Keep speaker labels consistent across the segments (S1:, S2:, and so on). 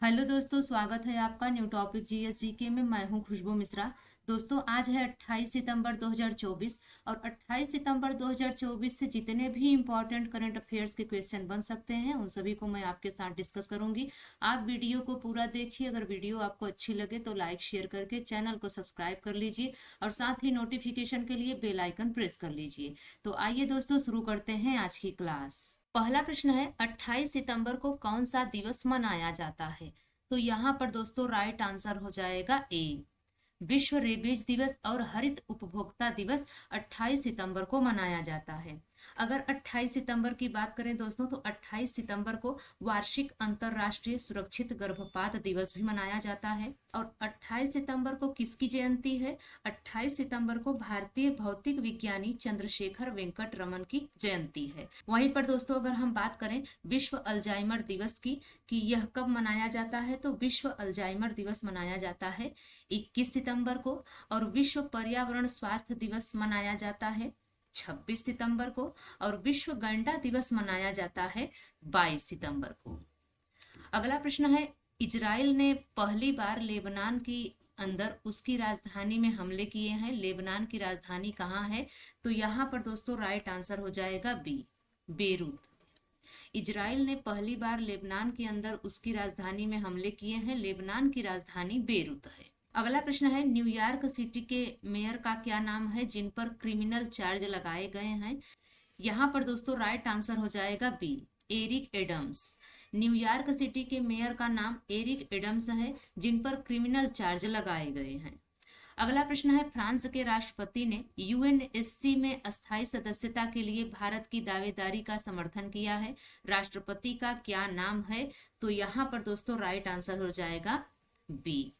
S1: Hello दोस्तों, स्वागत है आपका न्यू टॉपिक जीएस जीके में। मैं हूं खुशबू मिश्रा। दोस्तों, आज है 28 सितंबर 2024 और 28 सितंबर 2024 से जितने भी इम्पोर्टेंट करंट अफेयर्स के क्वेश्चन बन सकते हैं उन सभी को मैं आपके साथ डिस्कस करूंगी। आप वीडियो को पूरा देखिए। अगर वीडियो आपको अच्छी लगे तो लाइक शेयर करके चैनल को सब्सक्राइब कर लीजिए और साथ ही नोटिफिकेशन के लिए बेल आइकन प्रेस कर लीजिए। तो आइए दोस्तों, शुरू करते हैं आज की क्लास। पहला प्रश्न है, 28 सितंबर को कौन सा दिवस मनाया जाता है? तो यहाँ पर दोस्तों राइट आंसर हो जाएगा ए, विश्व रेबीज दिवस और हरित उपभोक्ता दिवस 28 सितंबर को मनाया जाता है। अगर 28 सितंबर की बात करें दोस्तों तो 28 सितंबर को वार्षिक अंतरराष्ट्रीय सुरक्षित गर्भपात दिवस भी मनाया जाता है। और 28 सितंबर को किसकी जयंती है? 28 सितंबर को भारतीय भौतिक विज्ञानी चंद्रशेखर वेंकट रमन की जयंती है। वहीं पर दोस्तों अगर हम बात करें विश्व अल्जाइमर दिवस की कि यह कब मनाया जाता है, तो विश्व अल्जाइमर दिवस मनाया जाता है 21 सितंबर को। और विश्व पर्यावरण स्वास्थ्य दिवस मनाया जाता है 26 सितंबर को। और विश्व गैंडा दिवस मनाया जाता है 22 सितंबर को। अगला प्रश्न है, इजराइल ने पहली बार लेबनान की अंदर उसकी राजधानी में हमले किए हैं। लेबनान की राजधानी कहाँ है? तो यहाँ पर दोस्तों राइट आंसर हो जाएगा बी, बेरूत। इजराइल ने पहली बार लेबनान के अंदर उसकी राजधानी में हमले किए हैं। लेबनान की राजधानी बेरूत है। अगला प्रश्न है, न्यूयॉर्क सिटी के मेयर का क्या नाम है जिन पर क्रिमिनल चार्ज लगाए गए हैं? यहाँ पर दोस्तों राइट आंसर हो जाएगा B, Eric Adams. New York city के मेयर का नाम एरिक एडम्स है जिन पर क्रिमिनल चार्ज लगाए गए हैं। अगला प्रश्न है, फ्रांस के राष्ट्रपति ने यूएनएससी में अस्थायी सदस्यता के लिए भारत की दावेदारी का समर्थन किया है। राष्ट्रपति का क्या नाम है? तो यहाँ पर दोस्तों राइट आंसर हो जाएगा बी,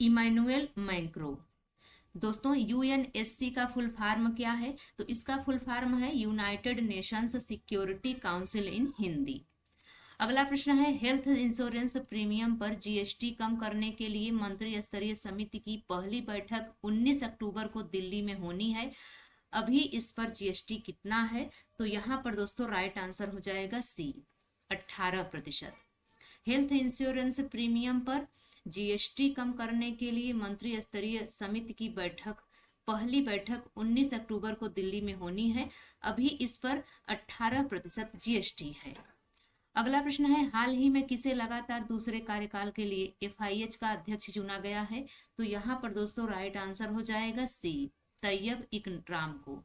S1: इमैनुअल मैक्रों। दोस्तों यूएनएससी का फुल फॉर्म क्या है? तो इसका फुल फॉर्म है यूनाइटेड नेशंस सिक्योरिटी काउंसिल इन हिंदी। अगला प्रश्न है, हेल्थ इंश्योरेंस प्रीमियम पर जीएसटी कम करने के लिए मंत्री स्तरीय समिति की पहली बैठक 19 अक्टूबर को दिल्ली में होनी है। अभी इस पर जीएसटी कितना है? तो यहाँ पर दोस्तों राइट आंसर हो जाएगा सी, 18%। हेल्थ इंश्योरेंस प्रीमियम पर जीएसटी कम करने के लिए मंत्री स्तरीय समिति की पहली बैठक 19 अक्टूबर को दिल्ली में होनी है। अभी इस पर 18% जीएसटी है। अगला प्रश्न है, हाल ही में किसे लगातार दूसरे कार्यकाल के लिए एफआईएच का अध्यक्ष चुना गया है? तो यहाँ पर दोस्तों राइट आंसर हो जाएगा सी, तैयब इकराम को।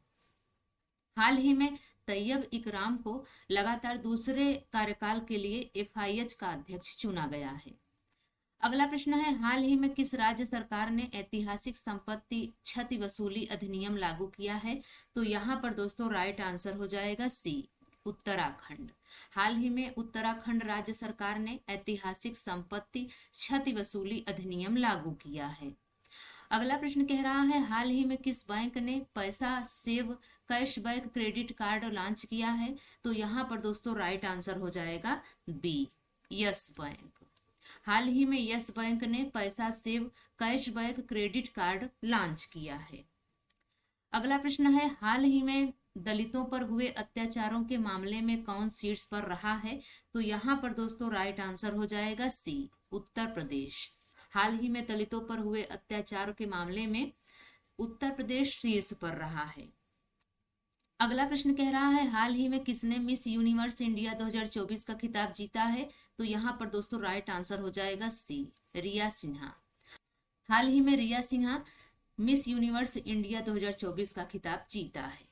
S1: हाल ही में तैयब इकराम को लगातार दूसरे कार्यकाल के लिए एफआईएच का अध्यक्ष चुना गया है। अगला प्रश्न है, हाल ही में किस राज्य सरकार ने ऐतिहासिक संपत्ति क्षति वसूली अधिनियम लागू किया है? तो यहाँ पर दोस्तों राइट आंसर हो जाएगा सी, उत्तराखंड। हाल ही में उत्तराखंड राज्य सरकार ने ऐतिहासिक संपत्ति क्षति वसूली अधिनियम लागू किया है। अगला प्रश्न कह रहा है, हाल ही में किस बैंक ने पैसा save cashback credit card launch किया है? तो यहाँ पर दोस्तों राइट आंसर हो जाएगा बी, यस बैंक। हाल ही में यस बैंक ने पैसा save cashback credit card launch किया है। अगला प्रश्न है, हाल ही में दलितों पर हुए अत्याचारों के मामले में कौन शीर्ष पर रहा है? तो यहाँ पर दोस्तों राइट आंसर हो जाएगा सी, उत्तर प्रदेश। हाल ही में दलितों पर हुए अत्याचार के मामले में उत्तर प्रदेश शीर्ष पर रहा है। अगला प्रश्न कह रहा है, हाल ही में किसने मिस यूनिवर्स इंडिया 2024 का खिताब जीता है? तो यहाँ पर दोस्तों राइट आंसर हो जाएगा सी, रिया सिन्हा। हाल ही में रिया सिन्हा मिस यूनिवर्स इंडिया 2024 का खिताब जीता है।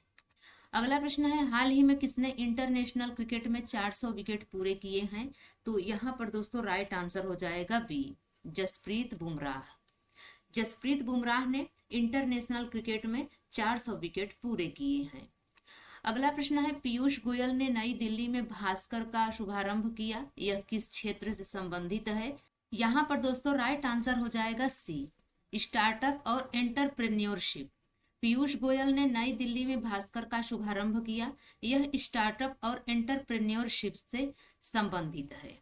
S1: अगला प्रश्न है, हाल ही में किसने इंटरनेशनल क्रिकेट में 400 विकेट पूरे किए हैं? तो यहाँ पर दोस्तों राइट आंसर हो जाएगा बी, जसप्रीत बुमराह। जसप्रीत बुमराह ने इंटरनेशनल क्रिकेट में 400 विकेट पूरे किए हैं। अगला प्रश्न है, पीयूष गोयल ने नई दिल्ली में भास्कर का शुभारंभ किया, यह किस क्षेत्र से संबंधित है? यहाँ पर दोस्तों राइट आंसर हो जाएगा सी, स्टार्टअप और एंटरप्रेन्योरशिप। पीयूष गोयल ने नई दिल्ली में भास्कर का शुभारंभ किया, यह स्टार्टअप और एंटरप्रेन्योरशिप से संबंधित है।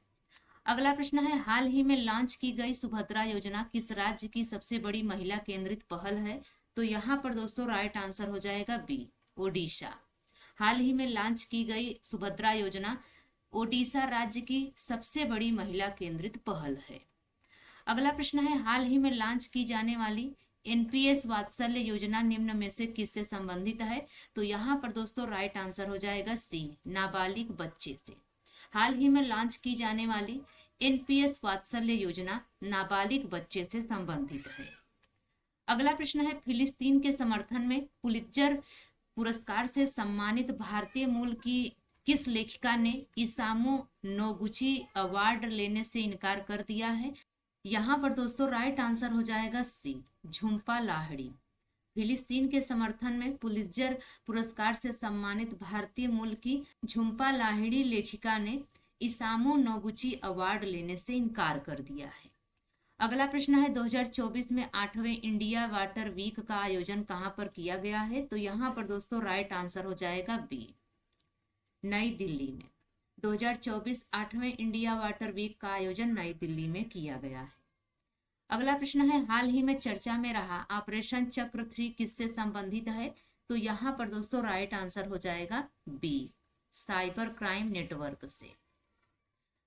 S1: अगला प्रश्न है, हाल ही में लॉन्च की गई सुभद्रा योजना किस राज्य की सबसे बड़ी महिला केंद्रित पहल है? तो यहाँ पर दोस्तों राइट आंसर हो जाएगा बी, ओडिशा। हाल ही में लॉन्च की गई सुभद्रा योजना ओडिशा राज्य की सबसे बड़ी महिला केंद्रित पहल है? अगला प्रश्न है, हाल ही में लॉन्च की जाने वाली एनपीएस वात्सल्य योजना निम्न में से किससे संबंधित है? तो यहाँ पर दोस्तों राइट आंसर हो जाएगा सी, नाबालिग बच्चे से। हाल ही में लॉन्च की जाने वाली एनपीएस वात्सल्य योजना नाबालिग बच्चे से संबंधित है। अगला प्रश्न है, फिलिस्तीन के समर्थन में पुलित्जर पुरस्कार से सम्मानित भारतीय मूल की किस लेखिका ने इसामु नोगुची अवार्ड लेने से इनकार कर दिया है? यहाँ पर दोस्तों राइट आंसर हो जाएगा सी, झुम्पा लाहिड़ी। फिलिस्तीन के समर्थन में पुलित्जर पुरस्कार से सम्मानित भारतीय मूल की झुम्पा लाहिड़ी लेखिका ने इसामु नोगुची अवार्ड लेने से इनकार कर दिया है। अगला प्रश्न है, 2024 में 8वें इंडिया वाटर वीक का आयोजन कहाँ पर किया गया है? तो यहाँ पर दोस्तों राइट आंसर हो जाएगा बी, नई दिल्ली में। 2024 8वें इंडिया वाटर वीक का आयोजन नई दिल्ली में किया गया है। अगला प्रश्न है, हाल ही में चर्चा में रहा ऑपरेशन चक्र 3 किससे संबंधित है? तो यहाँ पर दोस्तों राइट आंसर हो जाएगा बी, साइबर क्राइम नेटवर्क से।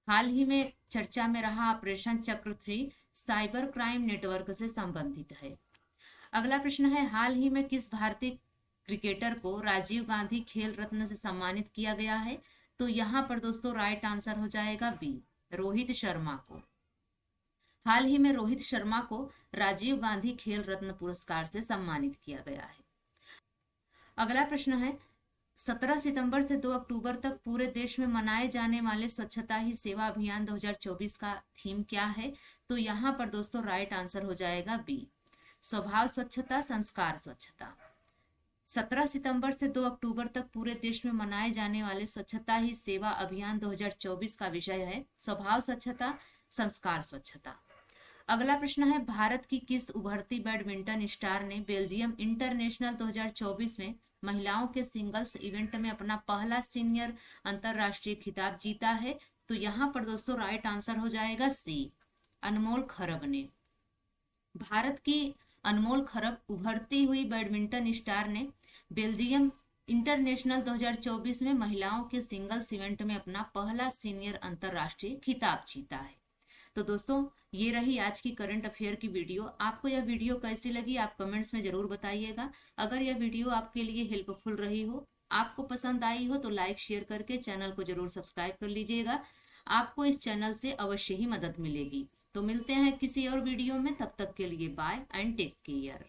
S1: हाल ही में चर्चा में रहा ऑपरेशन चक्र 3 साइबर क्राइम नेटवर्क से संबंधित है। अगला प्रश्न है, हाल ही में किस भारतीय क्रिकेटर को राजीव गांधी खेल रत्न से सम्मानित किया गया है? तो यहाँ पर दोस्तों राइट आंसर हो जाएगा बी, रोहित शर्मा को। हाल ही में रोहित शर्मा को राजीव गांधी खेल रत्न पुरस्कार से सम्मानित किया गया है। अगला प्रश्न है, 17 सितंबर से 2 अक्टूबर तक पूरे देश में मनाए जाने वाले स्वच्छता ही सेवा अभियान 2024 का थीम क्या है? तो यहाँ पर दोस्तों राइट आंसर हो जाएगा बी, स्वभाव स्वच्छता संस्कार स्वच्छता। 17 सितंबर से 2 अक्टूबर तक पूरे देश में मनाए जाने वाले स्वच्छता ही सेवा अभियान 2024 का विषय है स्वभाव स्वच्छता संस्कार स्वच्छता। अगला प्रश्न है, भारत की किस उभरती बैडमिंटन स्टार ने बेल्जियम इंटरनेशनल 2024 में महिलाओं के सिंगल्स इवेंट में अपना पहला सीनियर अंतरराष्ट्रीय खिताब जीता है? तो यहाँ पर दोस्तों राइट आंसर हो जाएगा सी, अनमोल खरब ने। भारत की अनमोल खरब उभरती हुई बैडमिंटन स्टार ने बेल्जियम इंटरनेशनल 2024 में महिलाओं के सिंगल्स इवेंट में अपना पहला सीनियर अंतरराष्ट्रीय खिताब जीता है। तो दोस्तों ये रही आज की करंट अफेयर की वीडियो। आपको यह वीडियो कैसी लगी आप कमेंट्स में जरूर बताइएगा। अगर यह वीडियो आपके लिए हेल्पफुल रही हो, आपको पसंद आई हो, तो लाइक शेयर करके चैनल को जरूर सब्सक्राइब कर लीजिएगा। आपको इस चैनल से अवश्य ही मदद मिलेगी। तो मिलते हैं किसी और वीडियो में, तब तक के लिए बाय एंड टेक केयर।